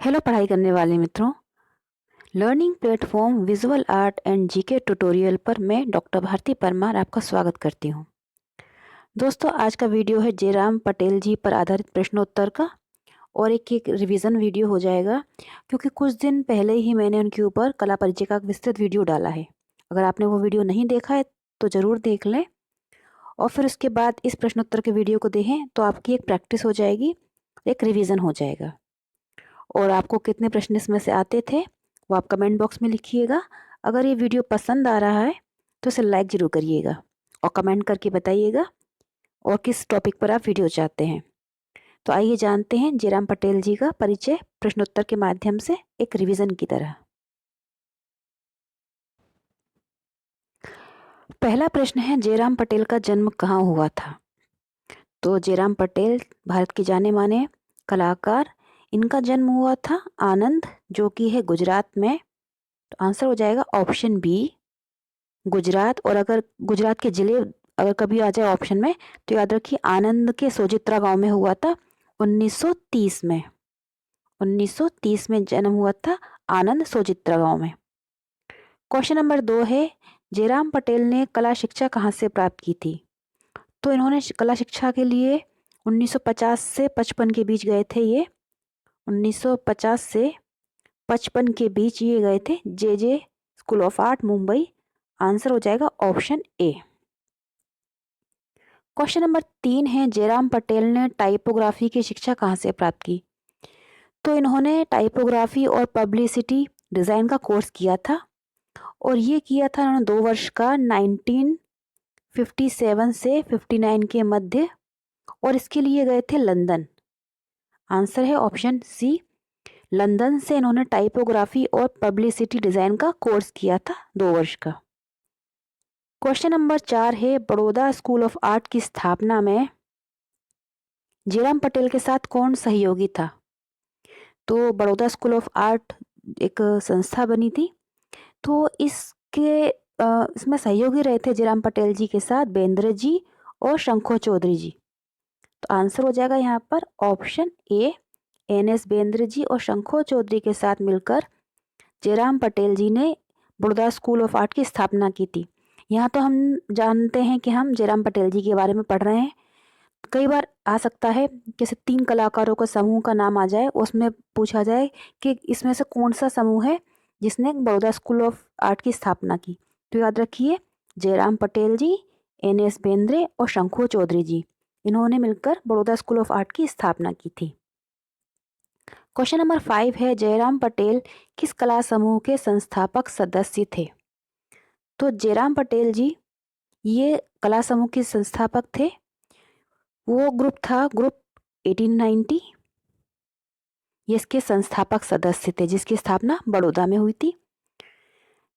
Hello पढ़ाई करने वाले मित्रों। Learning platform visual art and GK tutorial पर मैं डॉक्टर भारती परमार आपका स्वागत करती हूँ। दोस्तों, आज का वीडियो है जयराम पटेल जी पर आधारित प्रश्नोत्तर का और एक रिवीजन वीडियो हो जाएगा, क्योंकि कुछ दिन पहले ही मैंने उनके ऊपर कला परिचय का विस्तृत वीडियो डाला है। अगर आपने वो वीडियो नहीं देखा है तो ज़रूर देख लें और फिर उसके बाद इस प्रश्नोत्तर के वीडियो को देखें तो आपकी एक प्रैक्टिस हो जाएगी, एक रिवीजन हो जाएगा। और आपको कितने प्रश्न इसमें से आते थे वो आप कमेंट बॉक्स में लिखिएगा। अगर ये वीडियो पसंद आ रहा है तो इसे लाइक ज़रूर करिएगा और कमेंट करके बताइएगा और किस टॉपिक पर आप वीडियो चाहते हैं। तो आइए जानते हैं जयराम पटेल जी का परिचय प्रश्नोत्तर के माध्यम से एक रिवीजन की तरह। पहला प्रश्न है, जयराम पटेल का जन्म कहाँ हुआ था? तो जयराम पटेल भारत के जाने माने कलाकार, इनका जन्म हुआ था आनंद, जो कि है गुजरात में। तो आंसर हो जाएगा ऑप्शन बी, गुजरात। और अगर गुजरात के जिले अगर कभी आ जाए ऑप्शन में तो याद रखिए आनंद के सोजित्रा गांव में हुआ था 1930 में। 1930 में जन्म हुआ था आनंद सोजित्रा गांव में। क्वेश्चन नंबर 2 है, जयराम पटेल ने कला शिक्षा कहाँ से प्राप्त की थी? तो इन्होंने कला शिक्षा के लिए 1950 से 55 के बीच गए थे। ये 1950 से 55 के बीच ये गए थे J school of art Mumbai. Answer हो जाएगा ऑप्शन ए। क्वेश्चन नंबर 3 है, जयराम पटेल ने टाइपोग्राफी की शिक्षा कहाँ से प्राप्त की? तो इन्होंने टाइपोग्राफी और पब्लिसिटी डिज़ाइन का कोर्स किया था और ये किया था इन्होंने 2 वर्ष का 1957 से 59 के मध्य, और इसके लिए गए थे लंदन। आंसर है ऑप्शन सी, लंदन से इन्होंने टाइपोग्राफी और पब्लिसिटी डिज़ाइन का कोर्स किया था 2 वर्ष का। क्वेश्चन नंबर 4 है, बड़ौदा स्कूल ऑफ आर्ट की स्थापना में जयराम पटेल के साथ कौन सहयोगी था? तो बड़ौदा स्कूल ऑफ आर्ट एक संस्था बनी थी, तो इसमें सहयोगी रहे थे जयराम पटेल जी के साथ बेंद्रे जी और शंखो चौधरी जी। तो आंसर हो जाएगा यहाँ पर ऑप्शन ए, NS बेंद्रे जी और शंखो चौधरी के साथ मिलकर जयराम पटेल जी ने बड़ौदा स्कूल ऑफ आर्ट की स्थापना की थी। यहाँ तो हम जानते हैं कि हम जयराम पटेल जी के बारे में पढ़ रहे हैं। कई बार आ सकता है जैसे 3 कलाकारों का समूह का नाम आ जाए, उसमें पूछा जाए कि इसमें से कौन सा समूह है जिसने बड़ौदा स्कूल ऑफ आर्ट की स्थापना की। तो याद रखिए जयराम पटेल जी, NS बेंद्रे और शंखु चौधरी जी, इन्होंने मिलकर बड़ौदा स्कूल ऑफ आर्ट की स्थापना की थी। क्वेश्चन नंबर 5 है, जयराम पटेल किस कला समूह के संस्थापक सदस्य थे? तो जयराम पटेल जी ये कला समूह के संस्थापक थे। वो ग्रुप था ग्रुप 1890, ये इसके संस्थापक सदस्य थे जिसकी स्थापना बड़ौदा में हुई थी।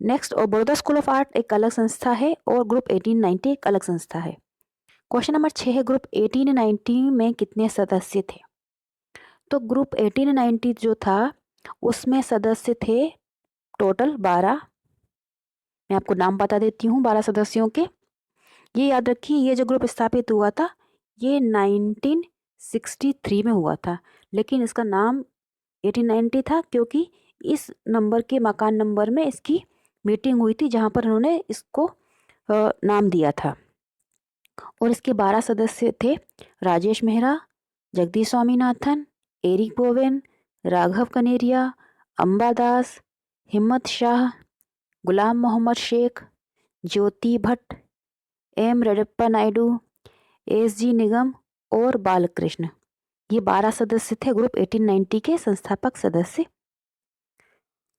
नेक्स्ट, और बड़ौदा स्कूल ऑफ आर्ट एक अलग संस्था है और ग्रुप 1890 एक अलग संस्था है। क्वेश्चन नंबर 6 है, ग्रुप 1890 में कितने सदस्य थे? तो ग्रुप 1890 जो था उसमें सदस्य थे टोटल 12। मैं आपको नाम बता देती हूँ 12 सदस्यों के। ये याद रखिए ये जो ग्रुप स्थापित हुआ था ये 1963 में हुआ था, लेकिन इसका नाम 1890 था क्योंकि इस नंबर के मकान नंबर में इसकी मीटिंग हुई थी जहाँ पर उन्होंने इसको नाम दिया था। और इसके 12 सदस्य थे राजेश मेहरा, जगदीश स्वामीनाथन, एरिक बोवेन, राघव कनेरिया, अंबादास, हिम्मत शाह, गुलाम मोहम्मद शेख, ज्योति भट्ट, M रेड्डप्पा नायडू, SG निगम और बालकृष्ण। ये 12 सदस्य थे ग्रुप 1890 के संस्थापक सदस्य।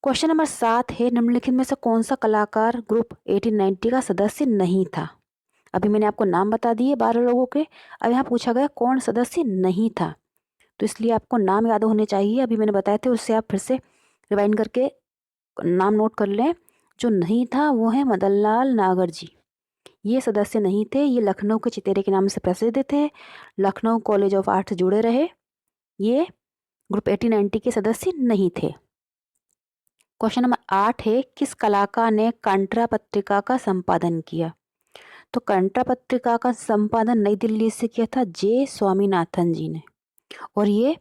क्वेश्चन नंबर 7 है, निम्नलिखित में से कौन सा कलाकार ग्रुप 1890 का सदस्य नहीं था? अभी मैंने आपको नाम बता दिए 12 लोगों के, अब यहाँ पूछा गया कौन सदस्य नहीं था, तो इसलिए आपको नाम याद होने चाहिए। अभी मैंने बताए थे उससे आप फिर से रिवाइंड करके नाम नोट कर लें। जो नहीं था वो है मदन लाल नागर जी, ये सदस्य नहीं थे। ये लखनऊ के चितेरे के नाम से प्रसिद्ध थे, लखनऊ कॉलेज ऑफ आर्ट से जुड़े रहे। ये ग्रुप 1890 के सदस्य नहीं थे। क्वेश्चन नंबर 8 है, किस कलाकार ने कंट्रा पत्रिका का संपादन किया? तो कंट्रा पत्रिका का संपादन नई दिल्ली से किया था J स्वामीनाथन जी ने, और ये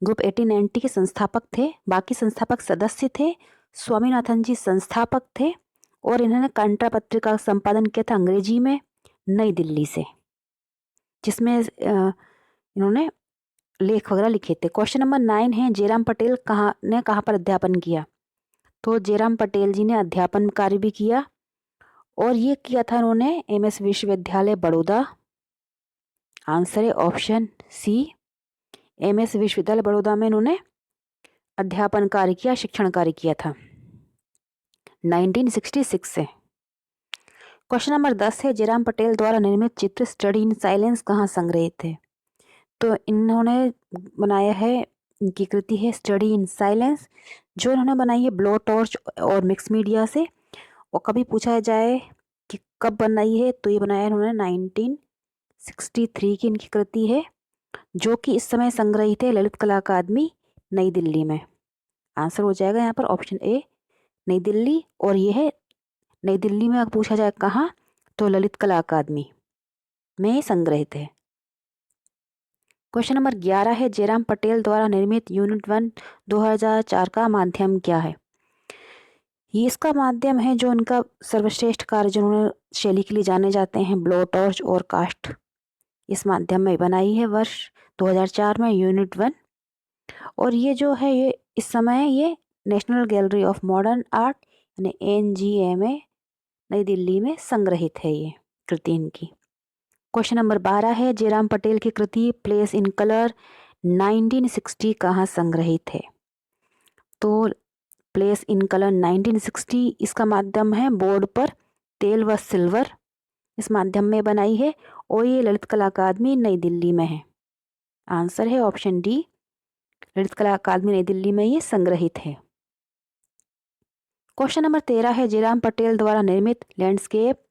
ग्रुप 1890 के संस्थापक थे। बाकी संस्थापक सदस्य थे। स्वामीनाथन जी संस्थापक थे और इन्होंने कांटा पत्रिका का संपादन किया था अंग्रेजी में नई दिल्ली से, जिसमें इन्होंने लेख वगैरह लिखे थे। क्वेश्चन नंबर 9 है जयराम पटेल कहाँ पर अध्यापन किया। तो जयराम पटेल जी ने अध्यापन कार्य भी किया और ये किया था इन्होंने एमएस विश्वविद्यालय बड़ौदा। आंसर है ऑप्शन सी, एमएस विश्वविद्यालय बड़ौदा में इन्होंने अध्यापन कार्य किया, शिक्षण कार्य किया था 1966 से। क्वेश्चन नंबर 10 है जयराम पटेल द्वारा निर्मित चित्र स्टडी इन साइलेंस कहाँ संग्रहित है। तो इन्होंने बनाया है, इनकी कृति है स्टडी इन साइलेंस, जो इन्होंने बनाई है ब्लो टॉर्च और मिक्स मीडिया से। और कभी पूछा जाए कि कब बनाई है तो ये बनाया इन्होंने 1963 की इनकी कृति है, जो कि इस समय संग्रहित है ललित कला अकादमी नई दिल्ली में। आंसर हो जाएगा यहाँ पर ऑप्शन ए नई दिल्ली, और ये है नई दिल्ली में। अगर पूछा जाए कहाँ तो ललित कला अकादमी में संग्रहित है। क्वेश्चन नंबर 11 है जयराम पटेल द्वारा निर्मित यूनिट 1 2004 का माध्यम क्या है। ये इसका माध्यम है जो उनका सर्वश्रेष्ठ कार्य जिन्होंने शैली के लिए जाने जाते हैं, ब्लो टॉर्च और कास्ट, इस माध्यम में बनाई है वर्ष 2004 में यूनिट 1। और ये जो है ये इस समय ये national gallery of modern art यानी NGMA नई दिल्ली में संग्रहित है ये कृति इनकी। क्वेश्चन नंबर 12 है जयराम पटेल की कृति प्लेस इन कलर 1960 कहाँ संग्रहित है। तो प्लेस इन कलर 1960 इसका माध्यम है बोर्ड पर तेल व सिल्वर, इस माध्यम में बनाई है और ये ललित कला अकादमी नई दिल्ली में है। आंसर है ऑप्शन डी, ललित कला अकादमी नई दिल्ली में ये संग्रहित है। क्वेश्चन नंबर 13 है जयराम पटेल द्वारा निर्मित लैंडस्केप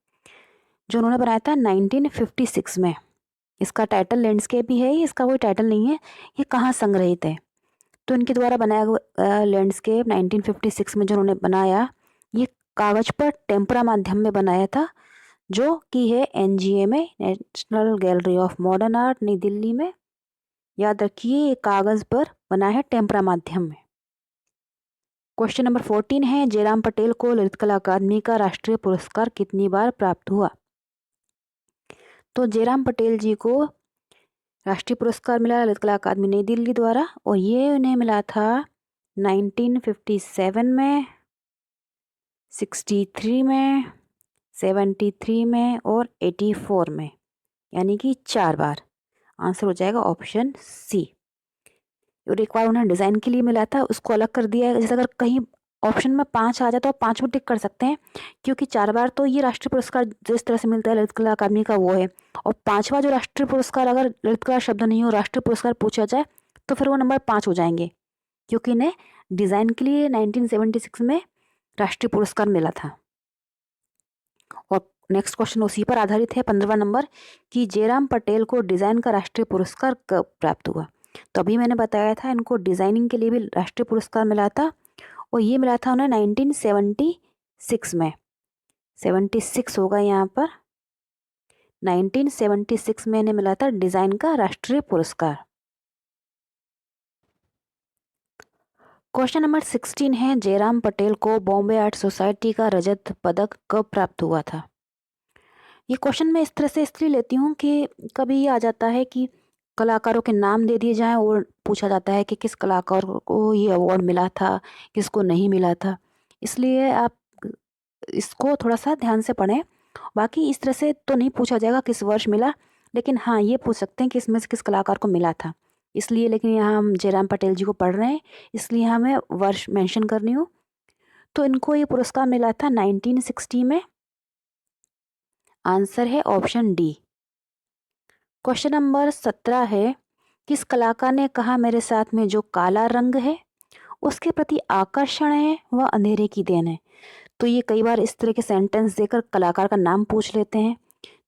जो उन्होंने बनाया था 1956 में, इसका टाइटल लैंडस्केप ही है, इसका कोई टाइटल नहीं है, ये कहाँ संग्रहित है। तो इनके द्वारा बनाया हुआ लैंडस्केप 1956 में जो उन्होंने बनाया, ये कागज पर टेम्परा माध्यम में बनाया था, जो कि है NGMA national gallery of modern art नई दिल्ली में। याद रखिए ये कागज पर बना है टेम्परा माध्यम में। क्वेश्चन नंबर 14 है जयराम पटेल को ललित कला अकादमी का राष्ट्रीय पुरस्कार कितनी बार प्राप्त हुआ। तो जयराम पटेल जी को राष्ट्रीय पुरस्कार मिला ललित कला अकादमी नई दिल्ली द्वारा, और ये उन्हें मिला था 1957 में, 63 में, 73 में और 84 में, यानी कि 4 बार। आंसर हो जाएगा ऑप्शन सी। और एक बार उन्हें डिज़ाइन के लिए मिला था, उसको अलग कर दिया है। जैसे अगर कहीं ऑप्शन में 5 आ जाए तो आप 5 में टिक कर सकते हैं, क्योंकि 4 बार तो ये राष्ट्रीय पुरस्कार जिस तरह से मिलता है ललित कला अकादमी का वो है, और 5वां जो राष्ट्रीय पुरस्कार अगर ललित कला शब्द नहीं हो राष्ट्रीय पुरस्कार पूछा जाए तो फिर वो नंबर 5 हो जाएंगे, क्योंकि इन्हें डिज़ाइन के लिए 1976 में राष्ट्रीय पुरस्कार मिला था। और नेक्स्ट क्वेश्चन उसी पर आधारित है 15वां नंबर कि जयराम पटेल को डिज़ाइन का राष्ट्रीय पुरस्कार कब प्राप्त हुआ। तो अभी मैंने बताया था इनको डिज़ाइनिंग के लिए भी राष्ट्रीय पुरस्कार मिला था, और ये मिला था उन्हें 1976 में, 76 होगा यहाँ पर, 1976 में इन्हें मिला था डिज़ाइन का राष्ट्रीय पुरस्कार। क्वेश्चन नंबर 16 है जयराम पटेल को बॉम्बे आर्ट सोसाइटी का रजत पदक कब प्राप्त हुआ था। ये क्वेश्चन मैं इस तरह से इसलिए लेती हूँ कि कभी ये आ जाता है कि कलाकारों के नाम दे दिए जाएं और पूछा जाता है कि किस कलाकार को ये अवार्ड मिला था, किसको नहीं मिला था, इसलिए आप इसको थोड़ा सा ध्यान से पढ़ें। बाकी इस तरह से तो नहीं पूछा जाएगा किस वर्ष मिला, लेकिन हाँ ये पूछ सकते हैं कि इसमें से किस कलाकार को मिला था, इसलिए। लेकिन यहाँ हम जयराम पटेल जी को पढ़ रहे हैं, इसलिए हमें वर्ष मेंशन करनी हो। तो इनको ये पुरस्कार मिला था 1960 में। आंसर है ऑप्शन डी। क्वेश्चन नंबर 17 है किस कलाकार ने कहा मेरे साथ में जो काला रंग है उसके प्रति आकर्षण है वह अंधेरे की देन है। तो ये कई बार इस तरह के सेंटेंस देकर कलाकार का नाम पूछ लेते हैं।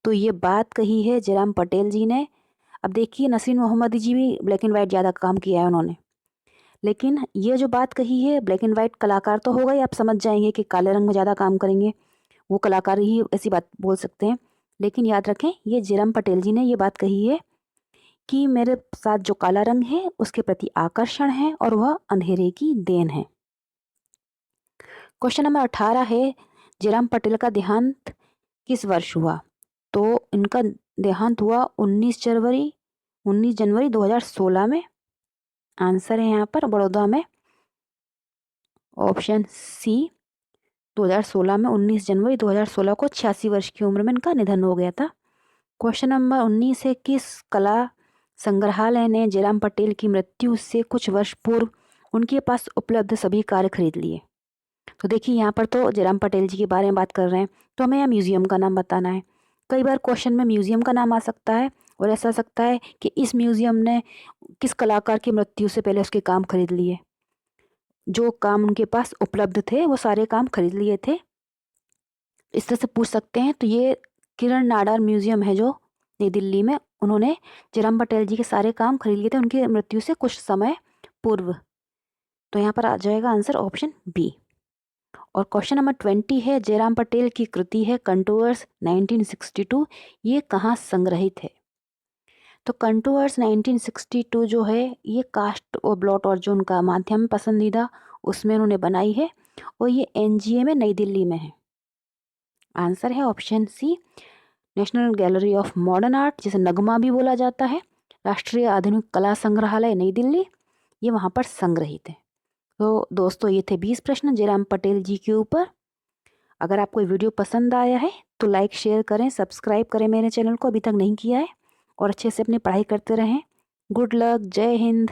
तो ये बात कही है जयराम पटेल जी ने। अब देखिए नसीरुद्दीन मोहम्मदी जी भी ब्लैक एंड वाइट ज़्यादा काम किया है उन्होंने, लेकिन ये जो बात कही है ब्लैक एंड वाइट कलाकार तो होगा ही, आप समझ जाएंगे कि काले रंग में ज़्यादा काम करेंगे वो कलाकार ही ऐसी बात बोल सकते हैं। लेकिन याद रखें ये जयराम पटेल जी ने ये बात कही है कि मेरे साथ जो काला रंग है उसके प्रति आकर्षण है और वह अंधेरे की देन है। क्वेश्चन नंबर 18 है, जयराम पटेल का देहांत किस वर्ष हुआ? तो इनका देहांत हुआ 19 जनवरी 2016 में। आंसर है यहाँ पर बड़ौदा में ऑप्शन सी। 2016 में 19 जनवरी 2016 को 86 वर्ष की उम्र में इनका निधन हो गया था। क्वेश्चन नंबर 19 है, किस कला संग्रहालय ने जयराम पटेल की मृत्यु से कुछ वर्ष पूर्व उनके पास उपलब्ध सभी कार्य खरीद लिए? तो देखिए यहाँ पर तो जयराम पटेल जी के बारे में बात कर रहे हैं, तो हमें यहाँ म्यूजियम का नाम बताना है। कई बार क्वेश्चन में म्यूजियम का नाम आ सकता है और ऐसा आ सकता है कि इस म्यूजियम ने किस कलाकार की मृत्यु से पहले उसके काम खरीद लिए। जो काम उनके पास उपलब्ध थे वो सारे काम खरीद लिए थे, इस तरह से पूछ सकते हैं। तो ये किरण नाडार म्यूजियम है जो नई दिल्ली में, उन्होंने जयराम पटेल जी के सारे काम खरीद लिए थे उनकी मृत्यु से कुछ समय पूर्व। तो यहाँ पर आ जाएगा आंसर ऑप्शन बी। और क्वेश्चन नंबर 20 है, जयराम पटेल की कृति है कंटूअर्स 1962, ये कहाँ संग्रहित है? तो कंटूअर्स 1962 जो है ये कास्ट और ब्लॉट और जो उनका माध्यम पसंदीदा उसमें उन्होंने बनाई है और ये एनजीए में नई दिल्ली में है। आंसर है option C, national gallery of modern art, जिसे नगमा भी बोला जाता है, राष्ट्रीय आधुनिक कला संग्रहालय नई दिल्ली, ये वहाँ पर संग्रहित है। तो दोस्तों ये थे 20 प्रश्न जयराम पटेल जी के ऊपर। अगर आपको ये वीडियो पसंद आया है तो लाइक शेयर करें, सब्सक्राइब करें मेरे चैनल को अभी तक नहीं किया है, और अच्छे से अपनी पढ़ाई करते रहें। गुड लक, जय हिंद।